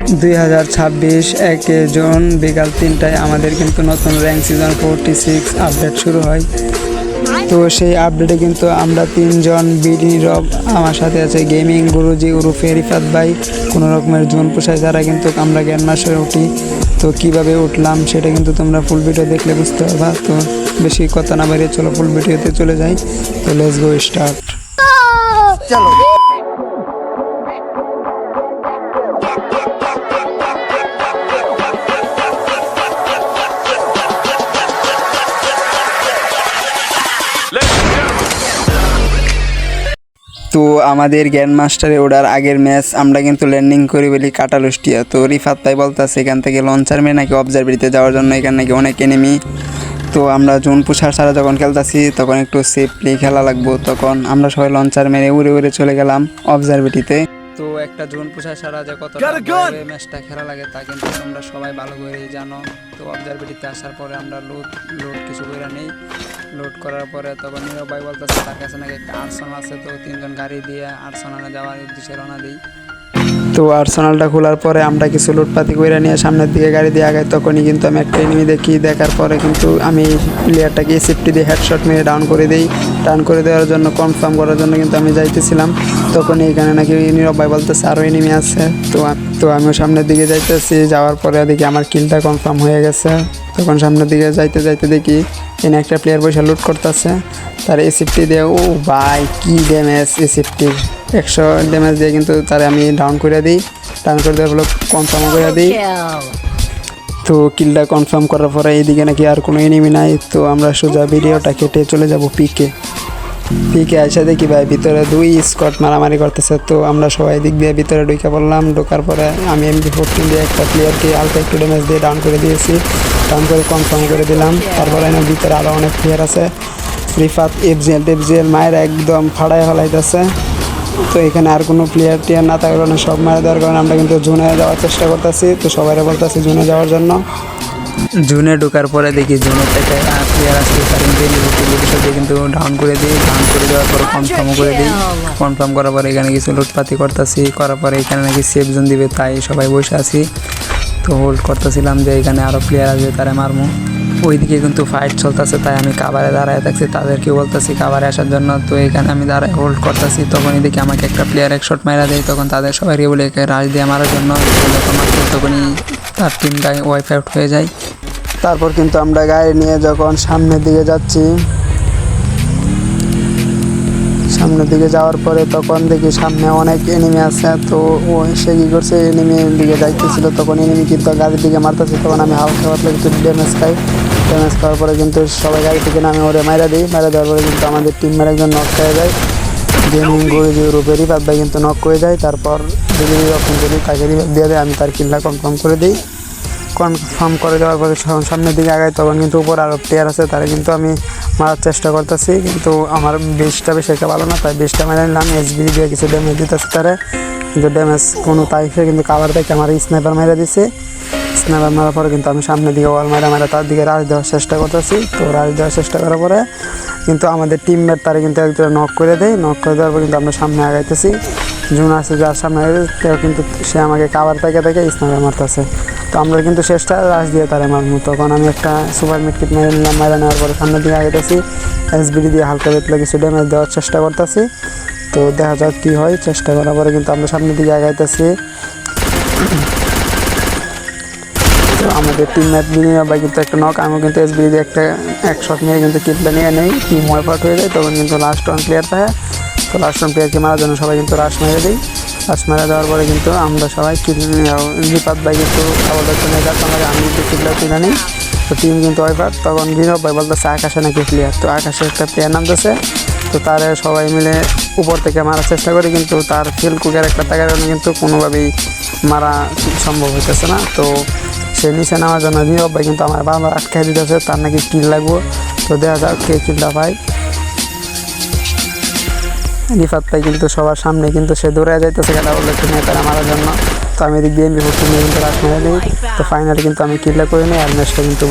2026 1 June বিকাল 3টায় আমাদের কিন্তু নতুন র্যাঙ্ক সিজন 46 আপডেট শুরু হয়। তো সেই আপডেটে কিন্তু আমরা 3 জন নীরব, আমার সাথে আছে গেমিং গুরুজি উরুফে রিফাত ভাই। কোনো রকমের জোন পোষায় যারা কিন্তু আমরা গ্র্যান্ড মাস্টারে উঠি। তো কিভাবে উঠলাম সেটা কিন্তু তোমরা ফুল ভিডিও দেখলে বুঝতে পারবা। তো বেশি কথা না বাড়িয়ে চলো ফুল ভিডিওতে চলে যাই। তো লেটস গো স্টার্ট। চলো তো আমাদের গ্র্যান্ড মাস্টারে ওঠার আগের ম্যাচ আমরা কিন্তু ল্যান্ডিং করি বলি কাটালুষ্টিয়া। তো রিফাত ভাই বলতেছে এখান থেকে লঞ্চার মেয়ে নাকি অবজারভেরিতে যাওয়ার জন্য, এখানে নাকি অনেক এনিমি। তো আমরা জোন পুষার ছাড়া যখন খেলতেছি তখন একটু সেফলি খেলা লাগবো, তখন আমরা সবাই লঞ্চার মেরে উড়ে উড়ে চলে গেলাম অবজারভেরিতে। তো একটা জোন পুষার ছাড়া যে কতটা ম্যাচটা খেলা লাগে তা কিন্তু তোমরা সবাই ভালো করেই জানো। তো অবজারভেরিতে আসার পরে আমরা লোড কিছু করে নেই। লোড করার পরে তখন নীরব ভাই বলতেছে তার কাছে নাকি একটা আর্সেনাল আছে। তো 3 জন গাড়ি দিয়ে আর্সেনালে যাওয়ার উদ্দেশ্যে রওনা দিই। তো আর্সেনালটা খোলার পরে আমরা কিছু লুটপাতি করে নিয়ে সামনের দিকে গাড়ি দিয়ে আগাই। তখনই কিন্তু আমি একটা এনিমি দেখি, দেখার পরে কিন্তু আমি প্লেয়ারটাকে সেফটি দিয়ে হেডশট মেরে ডাউন করে দিই। ডাউন করে দেওয়ার জন্য কনফার্ম করার জন্য কিন্তু আমি যাইতেছিলাম। তখন এইখানে নাকি নীরব ভাই বলতেছে আরও এনিমি আছে। তো আমিও সামনের দিকে যাইতেছি, যাওয়ার পরে দেখি আমার কিলটা কনফার্ম হয়ে গেছে। তখন সামনের দিকে যাইতে যাইতে দেখি এনে একটা প্লেয়ার বসে লুট করতেছে। তার এসিফটি দিয়ে, ও ভাই কি ড্যামেজ! এসিফটির 100 ড্যামেজ দিয়ে কিন্তু তারে আমি ডাউন করে দিই। ডাউন করে দেওয়ার ফলে কনফার্ম করে দিই। তো কিলটা কনফার্ম করার পরে এইদিকে নাকি আর কোনো এনিমি নাই। তো আমরা সোজা ভিডিওটা কেটে চলে যাব পিকে আইসা দেখি ভাই ভিতরে 2 স্কট মারামারি করতেছে। তো আমরা সবাই দিক দিয়ে ভিতরে ঢুকে পড়লাম। ঢোকার পরে আমি MP14 দিয়ে একটা প্লেয়ারকে হালকা একটু ড্যামেজ দিয়ে ডাউন করে দিয়েছি। ডাউন করে কনফার্ম করে দিলাম। তারপরে এনে ভিতরে আরও অনেক প্লেয়ার আছে। রিফাত এফজিএল মায়ের একদম ফাড়ায় ফেলাইতেছে। তো এখানে আর কোনো প্লেয়ার টিয়ার না থাকার কারণে সব মারা দেওয়ার কারণে আমরা কিন্তু জুনে যাওয়ার চেষ্টা করতেছি। তো সবাই বলতেছি জুনে যাওয়ার জন্য। জুনে ঢোকার পরে দেখি জুনের থেকে প্লেয়ার আসছে, তার কিন্তু ডাউন করে দিই। ডাউন করে দেওয়ার পরে কনফার্ম করে দিই। কনফার্ম করার পরে এখানে কিছু লুটপাতি করতেছি। করার পরে এখানে নাকি সেফ জোন দিবে, তাই সবাই বসে আছি। তো হোল্ড করতেছিলাম যে এখানে আরও প্লেয়ার আসবে, তারা মারমু। ওইদিকে কিন্তু ফাইট চলতেছে, তাই আমি কাভারে দাঁড়ায় থাকছি, তাদেরকে বলতেছি কাভারে আসার জন্য। তো এখানে আমি দাঁড়ায় হোল্ড করতেছি। তখনই দেখি আমাকে একটা প্লেয়ার এক শট মারা দেয়। তখন তাদের সবাইকে বলে রাশ দিয়ে মারার জন্য। তখনই তার টিমটা ওয়াইফ আউট হয়ে যায়। তারপর কিন্তু আমরা গাড়ি নিয়ে যখন সামনের দিকে যাচ্ছি, সামনের দিকে যাওয়ার পরে তখন দেখি সামনে অনেক এনিমি আছে। তো ও সে কী করছে, এনিমির দিকে যাইতেছিল, তখন এনিমি কিন্তু গাড়ির দিকে মারতেছে। তখন আমি হালকা পাতলা কিছু ড্যামেজ খাই। ড্যামেজ খাওয়ার পরে কিন্তু সবাই গাড়ি থেকে নামে ওরে মারা দিই। মারা দেওয়ার পরে কিন্তু আমাদের টিমের একজন নক হয়ে যায়। গেমিং গুরুজি রূপে রিফাত ভাই কিন্তু নক করে যায়। তারপর যদি তাকে রিভাইভ দিয়ে দেয়, আমি তার কিলটা কনফার্ম করে দিই। কনফার্ম করে দেওয়ার পরে সামনের দিকে আগাই। তখন কিন্তু উপর আরও প্লেয়ার আছে, তারা কিন্তু আমি মারার চেষ্টা করতেছি। কিন্তু আমার বেশটা বেশি একটা ভালো না, তাই বেশটা মেরে নিলাম। SBD দিয়ে কিছু ড্যামেজ দিতেছে তারা, কিন্তু ড্যামেজ কোনো তাইফে কিন্তু কাভার থেকে আমার স্নাইপার মেরে দিছে। স্নাইপার মারার পরে কিন্তু আমি সামনের দিকে ওয়াল মারা তার দিকে রাশ দেওয়ার চেষ্টা করতেছি। তো রাশ দেওয়ার চেষ্টা করার পরে কিন্তু আমাদের টিমমেট তারা কিন্তু একজন নক করে দেয়। নক করে দেওয়ার পর কিন্তু আমরা সামনে আগাইতেছি। জুন আছে যার সামনে, কিন্তু সে আমাকে কাভার থেকে স্নাইপার মারতেছে। তো আমরা কিন্তু শেষটা রাশ দিয়ে তারে মারবো। তখন আমি একটা সুপার মিডকিট মেরে নিলাম। মেরে নেওয়ার পরে সামনের দিকে আগাইতেছি। SBD দিয়ে হালকা বেতলে কিছু ড্যামেজ দেওয়ার চেষ্টা করতেছি। তো দেখা যাক কী হয়। চেষ্টা করার পরে কিন্তু আমরা সামনের দিকে আগাইতেছি। তো আমাদের টিমমেট বিনিময় ভাই কিন্তু একটা নক, আমিও কিন্তু SBD দিয়ে এক শট নিয়ে কিন্তু কিটটা নিয়ে নেই। টিম ওয়াইপ আউট হয়ে যায়। তখন কিন্তু লাস্ট 1 প্লেয়ার থাকে। তো লাস্ট 1 প্লেয়ারকে মারার জন্য সবাই কিন্তু রাশ মেরে দিই। রাশ মেরে দেওয়ার পরে কিন্তু আমরা সবাই রিফাত ভাই কিন্তু আবার নিয়ে যাচ্ছি, আমি কিন্তু কিটটা তুলে নিই। তো টিম কিন্তু ওয়াইপ আউট। তখন নীরব ভাই বলতেছে আকাশে নাকি প্লেয়ার। তো আকাশে একটা প্লেয়ার নামতেছে। তো তার সবাই মিলে উপর থেকে মারার চেষ্টা করি, কিন্তু তার ফিল কুকের একটা থাকার কারণে কিন্তু কোনোভাবেই মারা সম্ভব হইতেছে না। তো সে নিচে নামার জন্য নীরব ভাই কিন্তু আমার বারবার আটকে দিতেছে, তার নাকি কিল লাগবো। তো দেখা যাক কে কিলটা পাই। রিফাত ভাই কিন্তু সবার সামনে কিন্তু সে দৌড়ে যাইতেছে খেলা বলে একটু নিয়ে তারা মারার জন্য। তো আমি এদিক দিয়ে MP14 নিয়ে কিন্তু রাশ মেরে দিই। তো ফাইনালি কিন্তু আমি কিলটা করে নিই আর ম্যাচটা কিন্তু